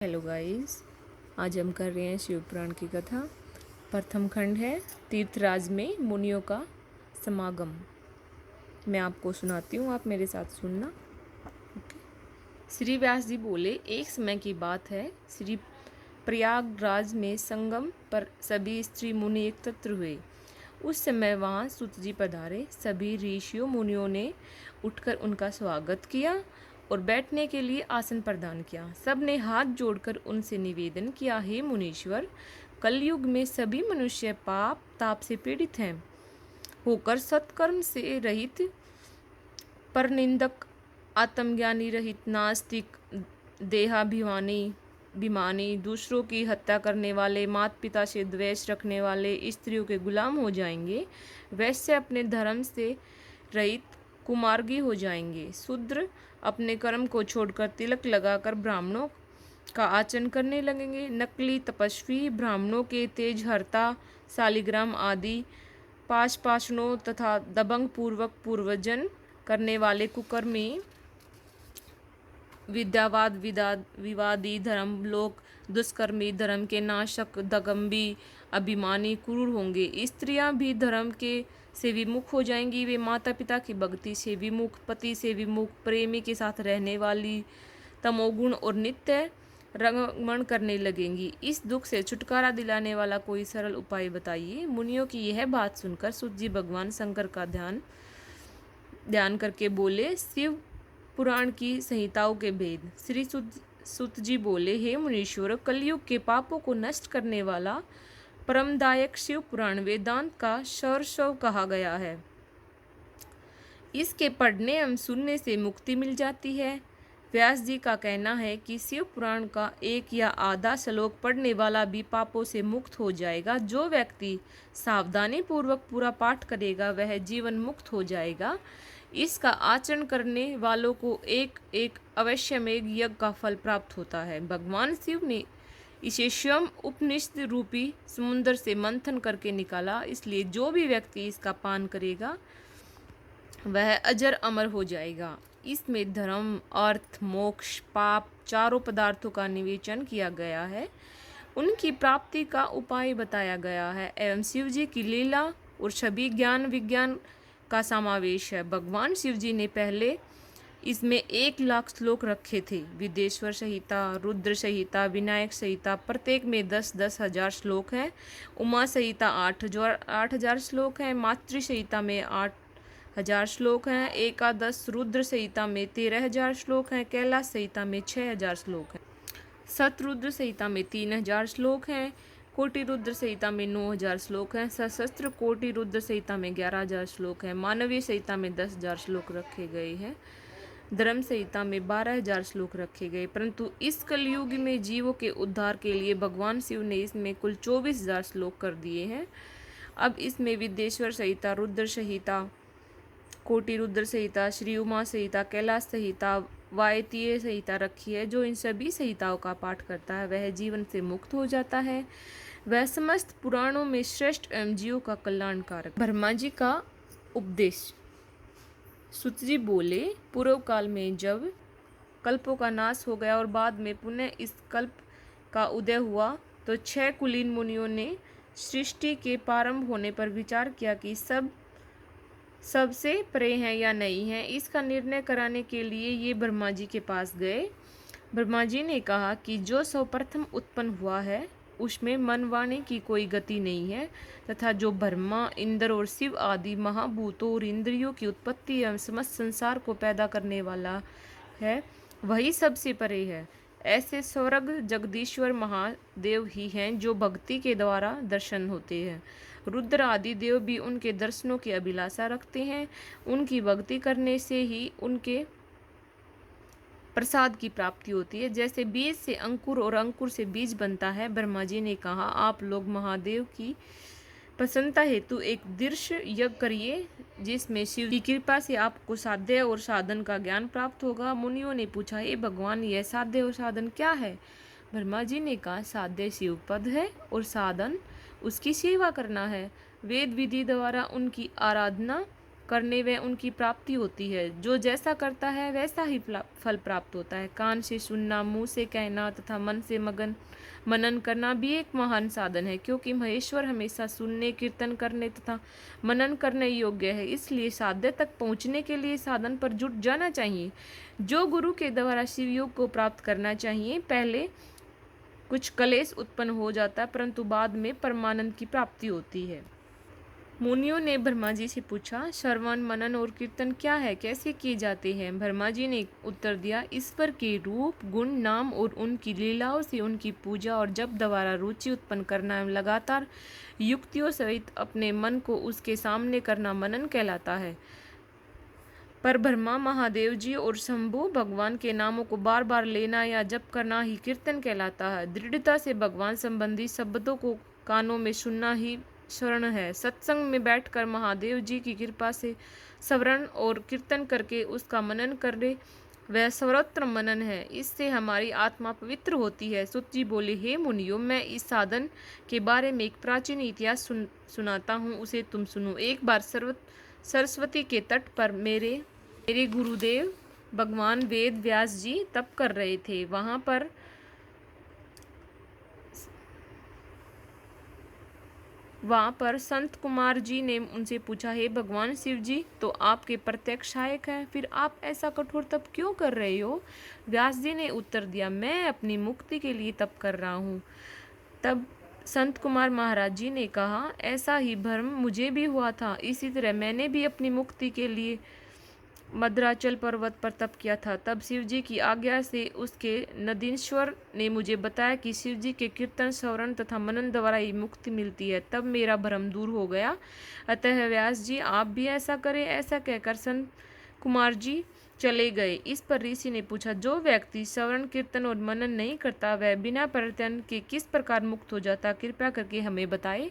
Hello guys, आज हम कर रहे हैं शिव पुराण की कथा। प्रथम खंड है तीर्थराज में मुनियों का समागम। मैं आपको सुनाती हूँ, आप मेरे साथ सुनना। ओके। श्री व्यास जी बोले, एक समय की बात है, श्री प्रयागराज में संगम पर सभी स्त्री मुनि एकत्र हुए। उस समय वहाँ सूत जी पधारे। सभी ऋषियों मुनियों ने उठकर उनका स्वागत किया और बैठने के लिए आसन प्रदान किया। सब ने हाथ जोड़कर उनसे निवेदन किया, हे मुनीश्वर, कलयुग में सभी मनुष्य पाप ताप से पीड़ित हैं, होकर सत्कर्म से रहित, परनिंदक, आत्मज्ञानी रहित, नास्तिक, देहाभिमानी, दूसरों की हत्या करने वाले, माता पिता से द्वेष रखने वाले, स्त्रियों के गुलाम हो जाएंगे। वैश्य अपने धर्म से रहित कुमार्गी हो जाएंगे। शूद्र अपने कर्म को छोड़कर तिलक लगाकर ब्राह्मणों का आचरण करने लगेंगे। नकली तपस्वी, ब्राह्मणों के तेजहर्ता, शालिग्राम आदि पाशपाशनों तथा दबंग पूर्वक पूर्वजन करने वाले कुकर्मी, विद्यावाद विवादी, धर्म लोक दुष्कर्मी, धर्म के नाशक, दगंबी, अभिमानी, क्रूर होंगे। स्त्रियां भी धर्म के से विमुख हो जाएंगी। वे माता पिता की भक्ति से विमुख, पति से विमुख, प्रेमी के साथ रहने वाली, तमोगुण और नित्य रंगमण करने लगेंगी। इस दुख से छुटकारा दिलाने वाला कोई सरल उपाय बताइए। मुनियों की यह बात सुनकर सूत जी भगवान शंकर का ध्यान करके बोले, शिव पुराण की संहिताओं के भेद। श्री सूत जी बोले, हे मुनीश्वर, कलयुग के पापों को नष्ट करने वाला परमदायक शिव पुराण वेदांत का सर्वस्व कहा गया है। इसके पढ़ने एवं सुनने से मुक्ति मिल जाती है। व्यास जी का कहना है कि शिव पुराण का एक या आधा श्लोक पढ़ने वाला भी पापों से मुक्त हो जाएगा। जो व्यक्ति सावधानी पूर्वक पूरा पाठ करेगा वह जीवन मुक्त हो जाएगा। इसका आचरण करने वालों को एक एक अवश्यमेव यज्ञ का फल प्राप्त होता है। भगवान शिव ने इसे स्वयं उपनिषद रूपी समुद्र से मंथन करके निकाला, इसलिए जो भी व्यक्ति इसका पान करेगा वह अजर अमर हो जाएगा। इसमें धर्म, अर्थ, मोक्ष, पाप चारों पदार्थों का निवेचन किया गया है, उनकी प्राप्ति का उपाय बताया गया है एवं शिव जी की लीला और सभी ज्ञान विज्ञान का समावेश है। भगवान शिव जी ने पहले इसमें 1,00,000 श्लोक रखे थे। विदेश्वर संहिता, रुद्र संहिता, विनायक संहिता, प्रत्येक में 10-10 हजार श्लोक हैं। उमा संहिता 8,000 श्लोक हैं। मातृ संहिता में 8,000 श्लोक हैं। एकादश रुद्र संहिता में 13,000 श्लोक हैं। कैलाश संहिता में 6,000 श्लोक हैं। शतरुद्र संहिता में 3,000 श्लोक हैं। कोटि रुद्र संहिता में 9,000 श्लोक हैं। सशस्त्र कोटि रुद्र संहिता में 11,000 श्लोक हैं। मानवीय संहिता में 10,000 श्लोक रखे गए हैं। धर्म संहिता में 12,000 श्लोक रखे गए, परंतु इस कलयुग में जीवों के उद्धार के लिए भगवान शिव ने इसमें कुल 24,000 श्लोक कर दिए हैं। अब इसमें विदेश्वर संहिता, रुद्र संहिता, कोटि रुद्र संहिता, श्री उमा संहिता, कैलाश संहिता, वायतीय संहिता रखी है। जो इन सभी संहिताओं का पाठ करता है वह जीवन से मुक्त हो जाता है। वह समस्त पुराणों में श्रेष्ठ एवं जीवों का कल्याणकारक। ब्रह्मा जी का उपदेश। सूत जी बोले, पूर्व काल में जब कल्पों का नाश हो गया और बाद में पुनः इस कल्प का उदय हुआ तो 6 कुलीन मुनियों ने सृष्टि के प्रारंभ होने पर विचार किया कि सबसे परे हैं या नहीं हैं। इसका निर्णय कराने के लिए ये ब्रह्मा जी के पास गए। ब्रह्मा जी ने कहा कि जो सर्वप्रथम उत्पन्न हुआ है उसमें मन वाणी की कोई गति नहीं है, तथा जो ब्रह्मा, इंद्र और शिव आदि महाभूतों और इंद्रियों की उत्पत्ति एवं समस्त संसार को पैदा करने वाला है वही सबसे परे है। ऐसे स्वर्ग जगदीश्वर महादेव ही हैं जो भक्ति के द्वारा दर्शन होते हैं। रुद्र आदि देव भी उनके दर्शनों की अभिलाषा रखते हैं। उनकी भक्ति करने से ही उनके प्रसाद की प्राप्ति होती है। जैसे बीज से अंकुर और अंकुर से बीज बनता है। ब्रह्मा जी ने कहा, आप लोग महादेव की प्रसन्नता हेतु एक दीर्घ यज्ञ करिए, जिसमें शिव की कृपा से आपको साध्य और साधन का ज्ञान प्राप्त होगा। मुनियों ने पूछा, हे भगवान, यह साध्य और साधन क्या है? ब्रह्मा जी ने कहा, साध्य शिव पद है और साधन उसकी सेवा करना है। वेद विधि द्वारा उनकी आराधना करने व उनकी प्राप्ति होती है। जो जैसा करता है वैसा ही फल प्राप्त होता है। कान से सुनना, मुंह से कहना तथा मन से मनन करना भी एक महान साधन है, क्योंकि महेश्वर हमेशा सुनने, कीर्तन करने तथा मनन करने योग्य है। इसलिए साध्य तक पहुँचने के लिए साधन पर जुट जाना चाहिए। जो गुरु के द्वारा शिव योग को प्राप्त करना चाहिए, पहले कुछ कलेश उत्पन्न हो जाता है, परंतु बाद में परमानंद की प्राप्ति होती है। मुनियों ने ब्रह्मा जी से पूछा, श्रवण, मनन और कीर्तन क्या है, कैसे किए जाते हैं? ब्रह्मा जी ने उत्तर दिया, ईश्वर के रूप, गुण, नाम और उनकी लीलाओं से उनकी पूजा और जप द्वारा रुचि उत्पन्न करना एवं लगातार युक्तियों सहित अपने मन को उसके सामने करना मनन कहलाता है। पर ब्रह्मा, महादेव जी और शंभु भगवान के नामों को बार बार लेना या जप करना ही कीर्तन कहलाता है। दृढ़ता से भगवान संबंधी शब्दों को कानों में सुनना ही श्रवण है। सत्संग में बैठकर महादेव जी की कृपा से स्मरण और कीर्तन करके उसका मनन करे, वह सर्वोत्तम मनन है। इससे हमारी आत्मा पवित्र होती है। सुत जी बोले, हे मुनियों, मैं इस साधन के बारे में एक प्राचीन इतिहास सुनाता हूँ, उसे तुम सुनो। एक बार सरस्वती के तट पर मेरे गुरुदेव भगवान वेद व्यास जी तप कर रहे थे। वहाँ पर संत कुमार जी ने उनसे पूछा, हे भगवान शिव जी, तो आपके प्रत्यक्ष सहायक हैं, फिर आप ऐसा कठोर तप क्यों कर रहे हो? व्यास जी ने उत्तर दिया, मैं अपनी मुक्ति के लिए तप कर रहा हूँ। तब संत कुमार महाराज जी ने कहा, ऐसा ही भ्रम मुझे भी हुआ था। इसी तरह मैंने भी अपनी मुक्ति के लिए मद्राचल पर्वत पर तप किया था। तब शिव जी की आज्ञा से उसके नदीश्वर ने मुझे बताया कि शिव जी के कीर्तन, स्मरण तथा मनन द्वारा ही मुक्ति मिलती है। तब मेरा भ्रम दूर हो गया। अतः व्यास जी, आप भी ऐसा करें। ऐसा कहकर संत कुमार जी चले गए। इस पर ऋषि ने पूछा, जो व्यक्ति श्रवण, कीर्तन और मनन नहीं करता, वह बिना परिवर्तन के किस प्रकार मुक्त हो जाता? कृपया करके हमें बताए।